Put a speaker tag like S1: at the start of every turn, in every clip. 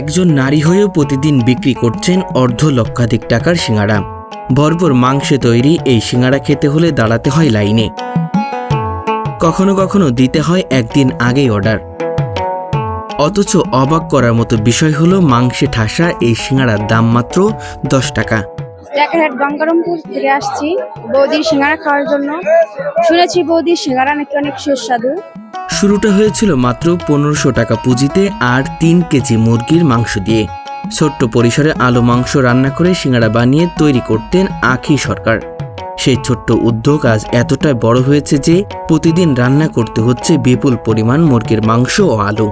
S1: একজন নারী হয়েও প্রতিদিন বিক্রি করছেন অর্ধ লক্ষাধিক টাকার সিঙ্গাড়া। ভরপুর মাংসে তৈরি এই সিঙ্গাড়া খেতে হলে দাঁড়াতে হয় লাইনে, কখনো কখনো দিতে হয় একদিন আগেই অর্ডার। অথচ অবাক করার মতো বিষয় হলো মাংসে ঠাসা এই সিঙ্গাড়ার দাম মাত্র 10 টাকা।
S2: রাকারহাট গঙ্গারামপুর থেকে আসছি বৌদির সিঙ্গারা খাওয়ার জন্য। শুনেছি বৌদির সিঙ্গারা নাকি অনেক সুস্বাদু।
S1: শুরুটা হয়েছিল মাত্র 1500 টাকা পুঁজিতে আর 3 কেজি মুরগির মাংস দিয়ে। ছোট্ট পরিসরে আলু মাংস রান্না করে সিঙ্গারা বানিয়ে তৈরি করতেন আখি সরকার। সেই ছোট্ট উদ্যোগ আজ এতটাই বড় হয়েছে যে প্রতিদিন রান্না করতে হচ্ছে বিপুল পরিমাণ মুরগির মাংস ও আলু।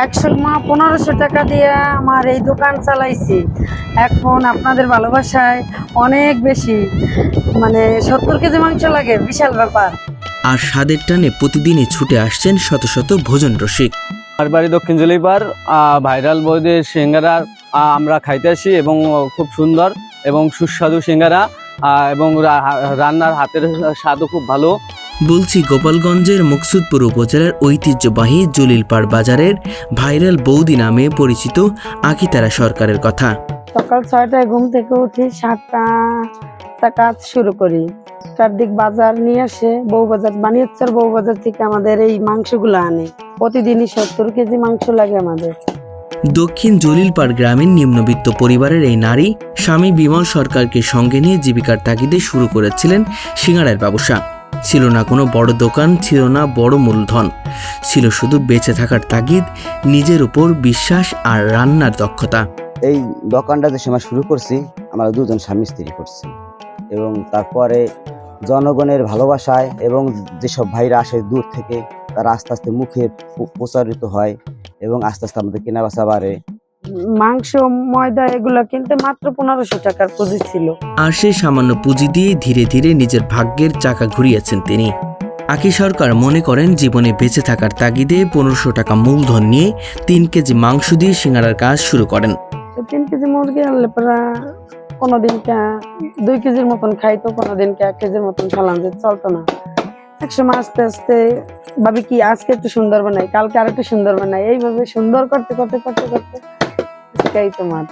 S3: একসময় 1500 টাকা দিয়ে আমার এই দোকান চালাইছি, এখন আপনাদের ভালোবাসায় অনেক বেশি, 70 কেজি মাংস লাগে, বিশাল ব্যাপার।
S1: আর স্বাদের টানে প্রতিদিনই ছুটে আসছেন শত শত ভোজন রসিক।
S4: আমার বাড়ি দক্ষিণ জলিপার। ভাইরাল বৌদির সিঙ্গারা আমরা খাইতে আসি এবং খুব সুন্দর এবং সুস্বাদু সিঙ্গারা এবং রান্নার হাতের স্বাদও খুব ভালো।
S1: বলছি গোপালগঞ্জের মুকসুদপুর উপজেলার ঐতিহ্যবাহী জলিলপাড় বাজারের ভাইরাল বৌদি নামে পরিচিত আকিতারা সরকারের কথা।
S3: সকাল 6টায় ঘুম থেকে উঠি, 7টা কাজ শুরু করি। চারদিক বাজার নিয়ে আসে, বউবাজার বানিয়াচর বউবাজার থেকে আমাদের এই মাংসগুলো আনে। প্রতিদিনই 70 কেজি মাংস লাগে আমাদের।
S1: দক্ষিণ জলিলপাড় গ্রামের নিম্নবিত্ত পরিবারের এই নারী স্বামী বিমল সরকারকে সঙ্গে নিয়ে জীবিকার তাগিদে শুরু করেছিলেন সিঙ্গাড়ার ব্যবসা। ছিল না কোনো বড় দোকান, ছিল না বড় মূলধন, ছিল শুধু বেঁচে থাকার তাগিদ, নিজের উপর বিশ্বাস আর রান্নার দক্ষতা।
S5: এই দোকানটা যে সময় শুরু করছি, আমরা দুজন স্বামী স্ত্রী করছি এবং তারপরে জনগণের ভালোবাসায় এবং যেসব ভাইরা আসে দূর থেকে, তারা আস্তে আস্তে মুখে প্রচারিত হয় এবং আস্তে আস্তে আমাদের কেনা বেচা বাড়ে।
S3: মাংস, ময়দা এগুলো কিনতে মাত্র 1500 টাকার পুঁজি ছিল।
S1: আর সেই সামান্য পুঁজি দিয়ে ধীরে ধীরে নিজের ভাগ্যের চাকা ঘুরিয়েছেন তিনি। আকি সরকার মনে করেন জীবনে বেঁচে থাকার তাগিদে 1500 টাকা মূলধন নিয়ে 3 কেজি মাংস দিয়ে সিঙ্গাড়ার কাজ শুরু করেন।
S3: 3 কেজি মুরগি আনলে প্রায় কোনোদিন 2 কেজির মতন খাইতো, কোনোদিন 1 কেজির মতন খালাম, যে চলতো না। একসময় আস্তে আস্তে ভাবি কি আজকে একটু সুন্দর বানাই, কালকে আর একটু সুন্দর বানাই, এইভাবে সুন্দর করতে করতে করতে করতে তোমার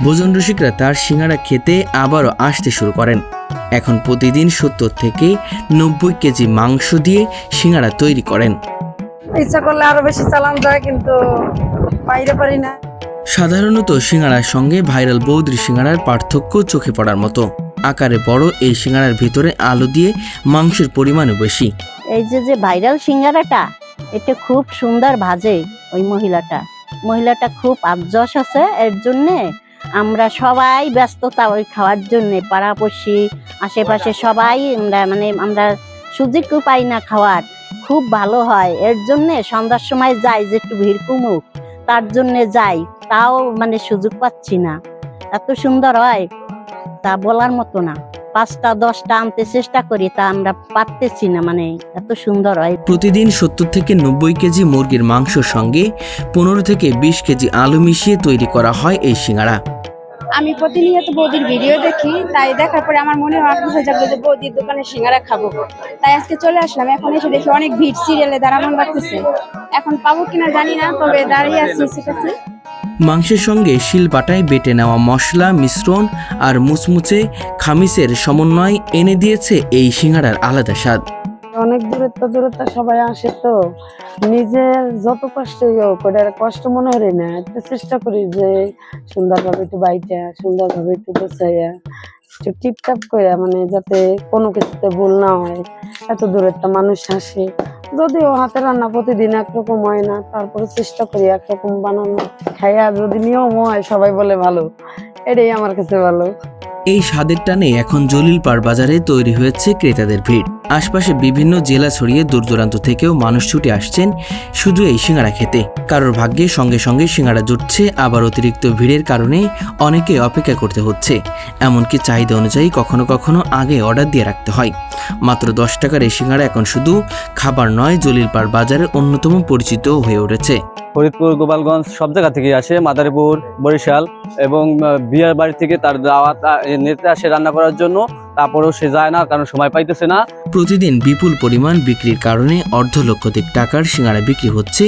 S1: ভোজন রসিকরা তার সিঙ্গাড়া খেতে আবারও আসতে শুরু করেন। এখন প্রতিদিন 70 থেকে 90 কেজি মাংস দিয়ে সিঙ্গাড়া তৈরি করেন।
S3: ইচ্ছা করলে আরো বেশি চালান যায়, কিন্তু বাইরে পারি না।
S1: সাধারণত সিঙ্গাড়ার সঙ্গে ভাইরাল বৌদির সিঙ্গাড়ার পার্থক্য চোখে পড়ার মতো। আকারে বড় এই সিঙ্গাড়ার ভিতরে আলু দিয়ে মাংসের পরিমাণও বেশি।
S6: এই যে ভাইরাল সিঙ্গারাটা, এটা খুব সুন্দর ভাজে ওই মহিলাটা খুব আবজস আছে। এর জন্যে আমরা সবাই ব্যস্ততা ওই খাওয়ার জন্যে, পাড়াপড়শি আশেপাশে সবাই আমরা সুযোগ পাই না খাওয়ার। খুব ভালো হয়, এর জন্যে সন্ধ্যার সময় যাই যে একটু ভিড় কমুক, তার জন্যে যাই, তাও সুযোগ পাচ্ছি না। এত সুন্দর হয় তা বলার মতো না। 5টা 10টা আনতে চেষ্টা করি, তা আমরা পারতেছি না, এত সুন্দর হয়।
S1: প্রতিদিন 70 থেকে 90 কেজি মুরগির মাংসের সঙ্গে 15 থেকে 20 কেজি আলু মিশিয়ে তৈরি করা হয় এই সিঙ্গাড়া।
S2: আমি প্রতিনিয়ত বৌদির ভিডিও দেখি, তাই দেখার পরে আমার মনে হয়ে যাবে যে বৌদির দোকানে সিঙ্গারা খাবো। তাই আজকে চলে আসলাম। এখন এসে দেখি অনেক ভিড়, সিরিয়ালে দাঁড়ানো লাগতেছে। এখন পাবো কিনা জানি না, তবে দাঁড়িয়ে আছি সেটাতে।
S1: মাংসের সঙ্গে শিলপাটায় বেটে নেওয়া মশলা মিশ্রণ আর মুচমুচে খামিসের সমন্বয় এনে দিয়েছে এই সিঙ্গাড়ার আলাদা স্বাদ।
S3: অনেক দূরত্ব সবাই আসে, তো নিজের যত কষ্টই হোক ওটার কষ্ট মনে হয় না। একটু চেষ্টা করি যে সুন্দরভাবে একটু বাইটা, সুন্দরভাবে একটু গোছাইয়া, একটু টিপটাপ করে, যাতে কোনো কিছুতে ভুল না হয়। এত দূরের মানুষ আসে, যদিও হাতে রান্না প্রতিদিন একরকম হয় না, তারপরে চেষ্টা করি একরকম বানানো। খাইয়া যদি নিয়ম হয় সবাই বলে ভালো, এটাই আমার কাছে ভালো।
S1: এই স্বাদের টানে এখন জলিলপাড় বাজারে তৈরি হয়েছে ক্রেতাদের ভিড়। আশপাশে বিভিন্ন জেলা ছড়িয়ে দূর দূরান্ত থেকেও মানুষ ছুটে আসছেন শুধু এই সিঙ্গাড়া খেতে। কারোর ভাগ্যে সঙ্গে সঙ্গে সিঙ্গাড়া জুটছে, আবার অতিরিক্ত ভিড়ের কারণে অনেকে অপেক্ষা করতে হচ্ছে। এমনকি চাহিদা অনুযায়ী কখনো কখনো আগে অর্ডার দিয়ে রাখতে হয়। মাত্র 10 টাকার এই সিঙ্গাড়া এখন শুধু খাবার নয়, জলিলপাড় বাজারের অন্যতম পরিচিত হয়ে উঠেছে।
S4: ফরিদপুর, গোপালগঞ্জ সব জায়গা থেকে আসে, মাদারীপুর, বরিশাল এবং বিয়ার বাড়ি থেকে তার দাওয়াত নিতে আসে রান্না করার জন্য। তারপরেও সে যায় না, কারণ সময় পাইতেছে না।
S1: প্রতিদিন বিপুল পরিমাণ বিক্রির কারণে অর্ধ লক্ষাধিক টাকার সিঙ্গাড়া বিক্রি হচ্ছে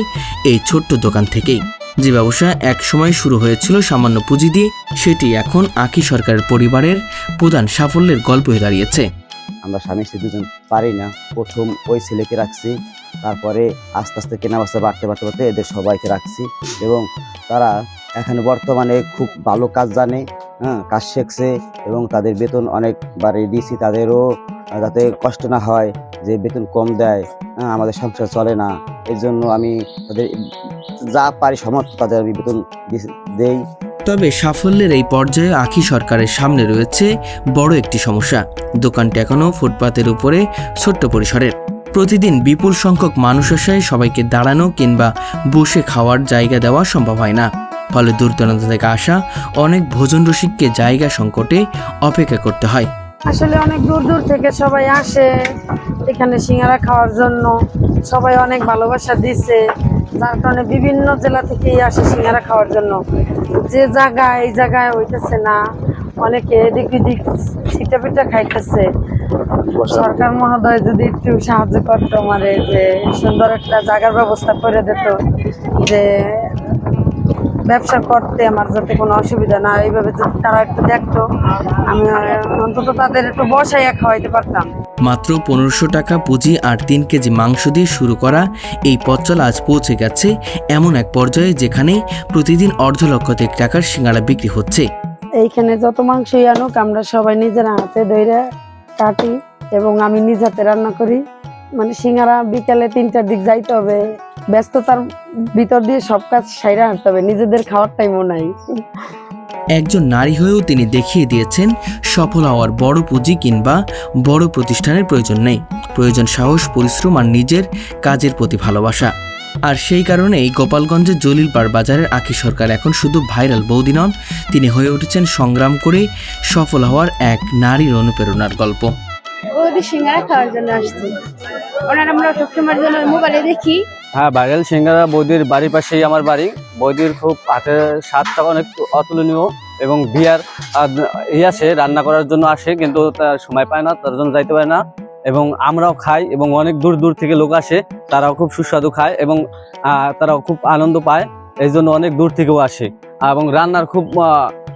S1: এই ছোট্ট দোকান থেকেই। যে ব্যবসা একসময় শুরু হয়েছিল সামান্য পুঁজি দিয়ে, সেটি এখন আঁখি সরকারের পরিবারের প্রধান সাফল্যের গল্প হয়ে দাঁড়িয়েছে।
S5: আমরা স্বামী স্ত্রী দুজন পারি না, প্রথম ওই ছেলেকে রাখছি, তারপরে আস্তে আস্তে কেনা বেচা বাড়তে বাড়তে বাড়তে এদের সবাইকে রাখছি এবং তারা এখানে বর্তমানে খুব ভালো কাজ জানে, কাজ শিখছে এবং তাদের বেতন অনেক বাড়িয়ে দিয়েছি। তাদেরও যাতে কষ্ট না হয় যে বেতন কম দেয়, আমাদের সংসার চলে না, এর জন্য আমি তাদের যা পারি সমর্থ তাদের আমি বেতন দেই।
S1: তবে সাফল্যের এই পর্যায়ে আঁখি সরকারের সামনে রয়েছে বড় একটি সমস্যা। দোকানটি এখনও ফুটপাতের উপরে ছোট্ট পরিসরের। প্রতিদিন বিপুল সংখ্যক মানুষ আসায় সবাইকে দাঁড়ানো কিংবা বসে খাওয়ার জায়গা দেওয়া সম্ভব হয় না। ফলে দূর দূরান্ত থেকে আসা অনেক ভোজন রসিককে জায়গা সংকটে অপেক্ষা করতে হয়।
S3: আসলে অনেক দূর দূর থেকে সবাই আসে এখানে সিঙ্গারা খাওয়ার জন্য, সবাই অনেক ভালোবাসা দিচ্ছে, যার কারণে বিভিন্ন জেলা থেকেই আসে সিঙ্গারা খাওয়ার জন্য। যে জায়গায় এই জায়গায় হইতেছে না, অনেকে এদিক ওদিক ছিটা পিঠা খাইতেছে। সরকার মহোদয় যদি একটু সাহায্য করতো, মানে যে সুন্দর একটা জায়গার ব্যবস্থা করে দিত, যে ব্যবসা করতে আমার যাতে কোনো অসুবিধা না, এইভাবে যদি তারা একটু দেখতো, আমি অন্তত তাদের একটু বসাইয়া খাওয়াইতে পারতাম।
S1: মাত্র 1500 টাকা পুঁজি আর 3 কেজি মাংস দিয়ে শুরু করা এই পথ চলা আজ পৌঁছে গেছে এমন এক পর্যায়ে যেখানে প্রতিদিন $250,000 টাকার সিঙ্গারা বিক্রি হচ্ছে।
S3: এইখানে যত মাংসই আনুক আমরা সবাই নিজের হাতে ধরে কাটি এবং আমি নিজ হাতে রান্না করি। মানে সিঙ্গারা বিকালে 3টার দিক যাইতে হবে, ব্যস্ততার ভিতর দিয়ে সব কাজ সাইরা হাঁটতে হবে, নিজেদের খাওয়ার টাইমও নাই।
S1: একজন নারী হয়েও তিনি দেখিয়ে দিয়েছেন সফল হওয়ার বড় পুঁজি কিংবা বড় প্রতিষ্ঠানের প্রয়োজন নেই, প্রয়োজন সাহস, পরিশ্রম আর নিজের কাজের প্রতি ভালোবাসা। আর সেই কারণেই গোপালগঞ্জের জলিলপাড় বাজারের আঁখি সরকার এখন শুধু ভাইরাল বৌদি নন, তিনি হয়ে উঠেছেন সংগ্রাম করে সফল হওয়ার এক নারীর অনুপ্রেরণার গল্প।
S2: বৌদি সিঙ্গারা খাওয়ার জন্য আসছি, ওনার আমরা সবসময়ের জন্য মোবাইলে দেখি।
S4: হ্যাঁ, ভাইরাল সিঙ্গারা বৌদির বাড়ির পাশেই আমার বাড়ি। বৌদির খুব হাতের স্বাদটা অনেক অতুলনীয় এবং বিয়ার আসে রান্না করার জন্য আসে, কিন্তু তার সময় পায় না, তার জন্য যাইতে পারে না। এবং আমরাও খাই এবং অনেক দূর দূর থেকে লোক আসে, তারাও খুব সুস্বাদু খায় এবং তারাও খুব আনন্দ পায়, এই জন্য অনেক দূর থেকেও আসে। এবং রান্নার খুব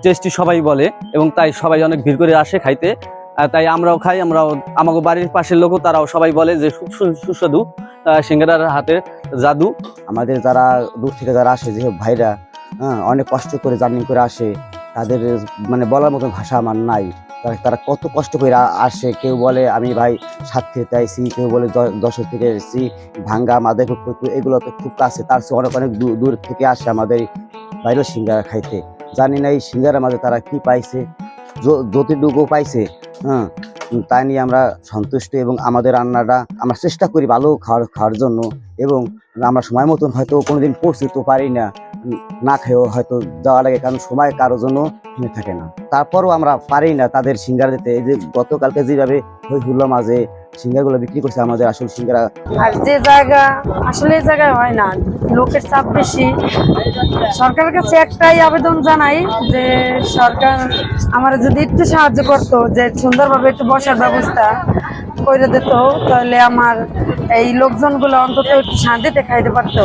S4: টেস্টি সবাই বলে এবং তাই সবাই অনেক ভিড় করে আসে খাইতে। তাই আমরাও খাই, আমরাও আমাদের বাড়ির পাশের লোকও তারাও সবাই বলে যে খুব সুস্বাদু সিঙ্গারার হাতে জাদু।
S5: আমাদের যারা দূর থেকে যারা আসে, যেসব ভাইরা অনেক কষ্ট করে জার্নি করে আসে, তাদের মানে বলার মতো ভাষা আমার নাই। তারা কত কষ্ট করে আসে, কেউ বলে আমি ভাই 7 থেকে আইছি, কেউ বলে 10 থেকে এসেছি, ভাঙ্গা মাদারীপুর, এগুলো তো খুব কাছে, তার চেয়ে অনেক অনেক দূর থেকে আসে আমাদের বাইরেও সিঙ্গারা খাইতে। জানি না এই সিঙ্গারার মাঝে তারা কি পাইছে, যতটুকু পাইছে তাই নিয়ে আমরা সন্তুষ্ট এবং আমাদের রান্নাটা আমরা চেষ্টা করি ভালো খাওয়ার জন্য। এবং আমরা সময় মতন হয়তো কোনোদিন পৌঁছতে পারি না, না খেয়েও হয়তো যাওয়া লাগে, কারণ সময় কারোর জন্য থেমে থাকে না। তারপরও আমরা পারি না তাদের সিঙ্গারা দিতে। এই যে গতকালকে যেভাবে হই হুল্লো মাঝে সিঙ্গারগুলো বিক্রি করছে, আমাদের আসল সিঙ্গারা।
S3: আর যে জায়গা আসলে এই জায়গায় হয় না, লোকের চাপ বেশি। সরকারের কাছে একটাই আবেদন জানাই যে সরকার আমার যদি একটু সাহায্য করতো, যে সুন্দরভাবে একটু বসার ব্যবস্থা করে দিত, তাহলে আমার এই লোকজনগুলো অন্তত একটু শান্তিতে খাইতে পারতো।